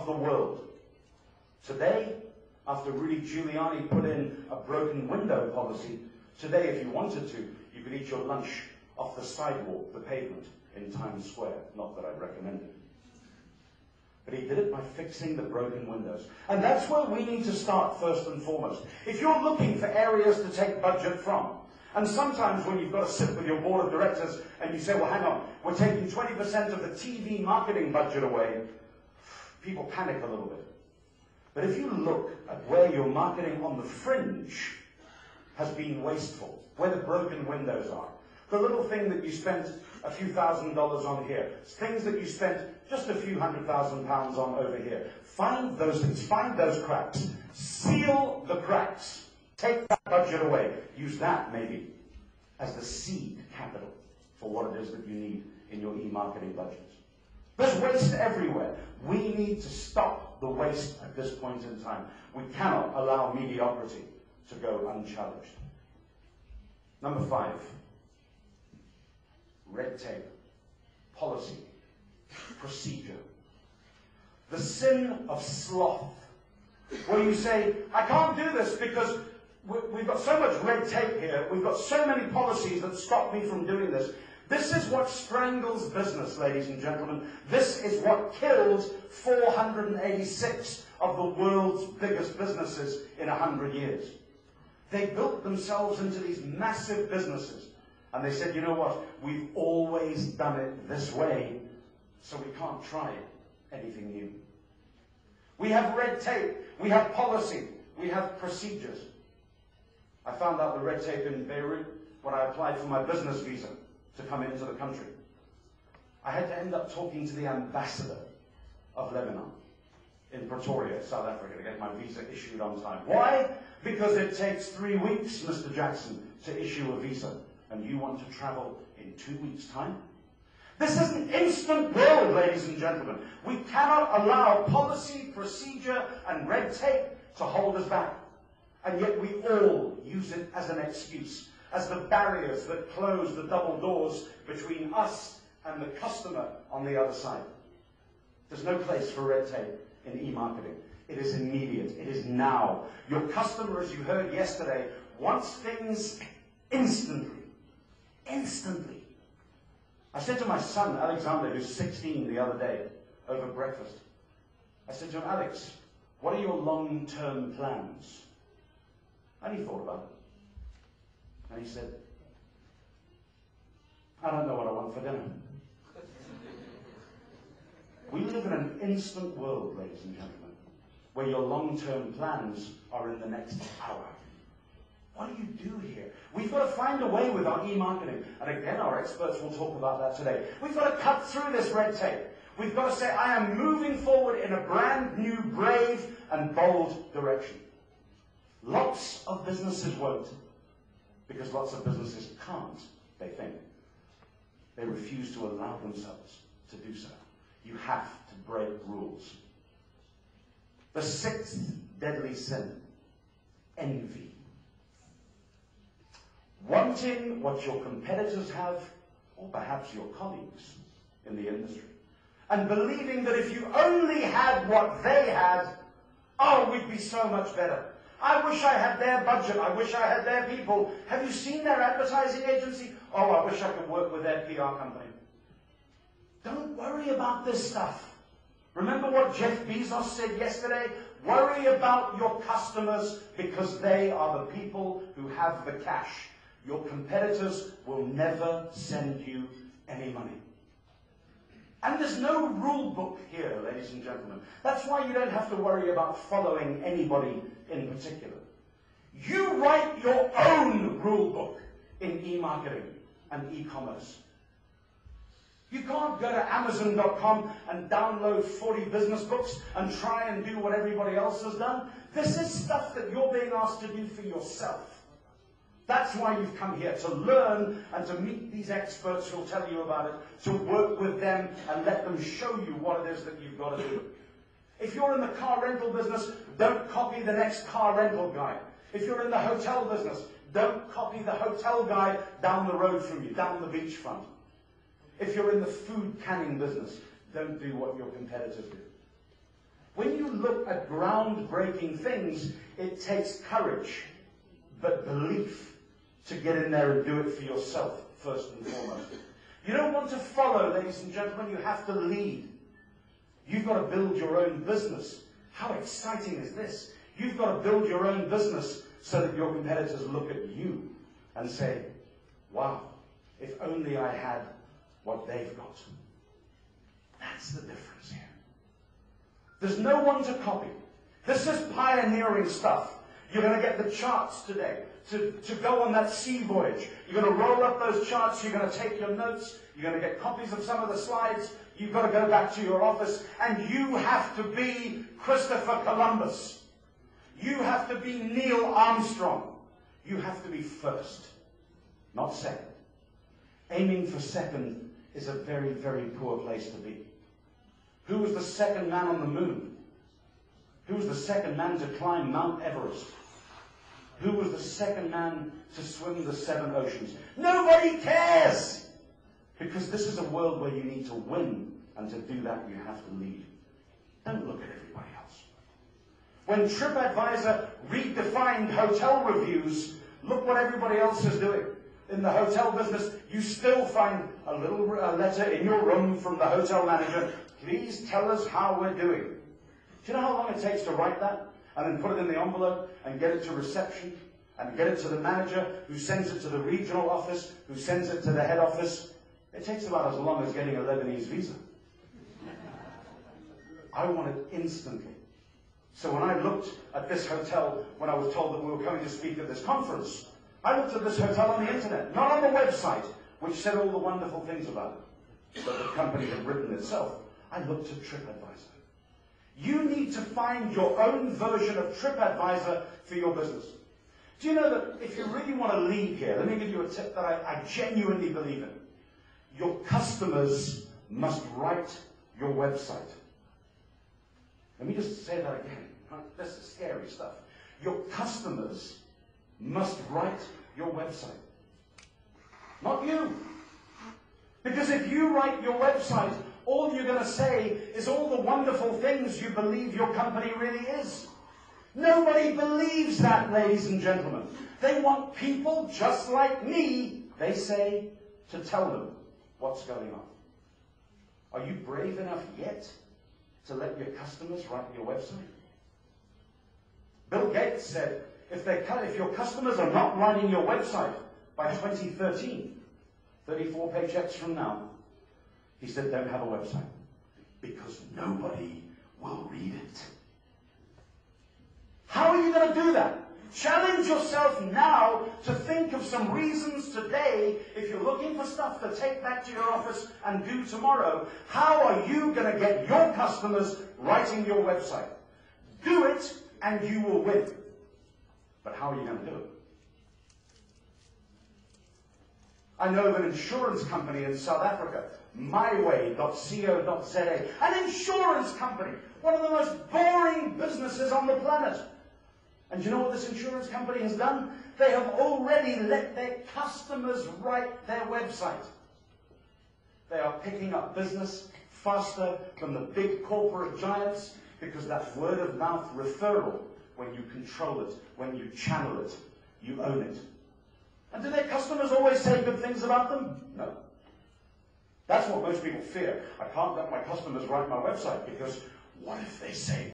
of the world. Today, after Rudy Giuliani put in a broken window policy, today, if you wanted to, you could eat your lunch off the sidewalk, the pavement, in Times Square. Not that I'd recommend it. But he did it by fixing the broken windows. And that's where we need to start first and foremost. If you're looking for areas to take budget from, and sometimes when you've got to sit with your board of directors and you say, well, hang on, we're taking 20% of the TV marketing budget away, people panic a little bit. But if you look at where your marketing on the fringe has been wasteful, where the broken windows are, the little thing that you spent a few $1,000s on here, things that you spent just a few £100,000 on over here, find those things, find those cracks, seal the cracks, take that budget away, use that maybe as the seed capital for what it is that you need in your e-marketing budget. There's waste everywhere. We need to stop the waste at this point in time. We cannot allow mediocrity to go unchallenged. Number 5, red tape, policy, procedure. The sin of sloth, where you say, I can't do this because we've got so much red tape here, we've got so many policies that stop me from doing this. This is what strangles business, ladies and gentlemen. This is what killed 486 of the world's biggest businesses in 100 years. They built themselves into these massive businesses. And they said, you know what, we've always done it this way, so we can't try anything new. We have red tape, we have policy, we have procedures. I found out the red tape in Beirut when I applied for my business visa to come into the country. I had to end up talking to the ambassador of Lebanon in Pretoria, South Africa, to get my visa issued on time. Why? Because it takes 3 weeks, Mr. Jackson, to issue a visa. And you want to travel in 2 weeks' time? This is an instant world, ladies and gentlemen. We cannot allow policy, procedure, and red tape to hold us back. And yet we all use it as an excuse, as the barriers that close the double doors between us and the customer on the other side. There's no place for red tape in e-marketing. It is immediate. It is now. Your customer, as you heard yesterday, wants things instantly. Instantly. I said to my son, Alexander, who's 16, the other day, over breakfast, I said to him, Alex, what are your long-term plans? And he thought about it. And he said, I don't know what I want for dinner. We live in an instant world, ladies and gentlemen, where your long-term plans are in the next hour. What do you do here? We've got to find a way with our e-marketing. And again, our experts will talk about that today. We've got to cut through this red tape. We've got to say, I am moving forward in a brand new, brave, and bold direction. Lots of businesses won't, because lots of businesses can't, they think. They refuse to allow themselves to do so. You have to break rules. The 6th deadly sin, envy. Wanting what your competitors have, or perhaps your colleagues in the industry. And believing that if you only had what they had, oh, we'd be so much better. I wish I had their budget. I wish I had their people. Have you seen their advertising agency? Oh, I wish I could work with their PR company. Don't worry about this stuff. Remember what Jeff Bezos said yesterday? Worry about your customers because they are the people who have the cash. Your competitors will never send you any money. And there's no rule book here, ladies and gentlemen. That's why you don't have to worry about following anybody in particular. You write your own rule book in e-marketing and e-commerce. You can't go to Amazon.com and download 40 business books and try and do what everybody else has done. This is stuff that you're being asked to do for yourself. That's why you've come here, to learn and to meet these experts who will tell you about it, to work with them and let them show you what it is that you've got to do. If you're in the car rental business, don't copy the next car rental guy. If you're in the hotel business, don't copy the hotel guy down the road from you, down the beachfront. If you're in the food canning business, don't do what your competitors do. look at groundbreaking things, it takes courage, but belief to get in there and do it for yourself, first and foremost. You don't want to follow, ladies and gentlemen, you have to lead. You've got to build your own business. How exciting is this? You've got to build your own business so that your competitors look at you and say, wow, if only I had what they've got. That's the difference here. There's no one to copy. This is pioneering stuff. You're going to get the charts today to go on that sea voyage. You're going to roll up those charts. You're going to take your notes. You're going to get copies of some of the slides. You've got to go back to your office. And you have to be Christopher Columbus. You have to be Neil Armstrong. You have to be first, not second. Aiming for second is a very, very poor place to be. Who was the second man on the moon? Who was the second man to climb Mount Everest? Who was the second man to swim the 7 oceans? Nobody cares! Because this is a world where you need to win, and to do that you have to lead. Don't look at everybody else. When TripAdvisor redefined hotel reviews, look what everybody else is doing. In the hotel business, you still find a little letter in your room from the hotel manager. Please tell us how we're doing. Do you know how long it takes to write that? And then put it in the envelope and get it to reception and get it to the manager who sends it to the regional office, who sends it to the head office. It takes about as long as getting a Lebanese visa. I want it instantly. So when I looked at this hotel, when I was told that we were coming to speak at this conference, I looked at this hotel on the internet, not on the website, which said all the wonderful things about it, that the company had written itself. I looked at TripAdvisor. You need to find your own version of TripAdvisor for your business. Do you know that if you really want to lead here, let me give you a tip that I genuinely believe in. Your customers must write your website. Let me just say that again. This is scary stuff. Your customers must write your website. Not you. Because if you write your website, all you're going to say is all the wonderful things you believe your company really is. Nobody believes that, ladies and gentlemen. They want people just like me, they say, to tell them what's going on. Are you brave enough yet to let your customers write your website? Bill Gates said, if your customers are not writing your website by 2013, 34 paychecks from now, he said, don't have a website, because nobody will read it. How are you going to do that? Challenge yourself now to think of some reasons today, if you're looking for stuff to take back to your office and do tomorrow, how are you going to get your customers writing your website? Do it, and you will win. But how are you going to do it? I know of an insurance company in South Africa, myway.co.za, an insurance company, one of the most boring businesses on the planet. And do you know what this insurance company has done? They have already let their customers write their website. They are picking up business faster than the big corporate giants, because that word of mouth referral, when you control it, when you channel it, you own it. And do their customers always say good things about them? No. That's what most people fear. I can't let my customers write my website, because what if they say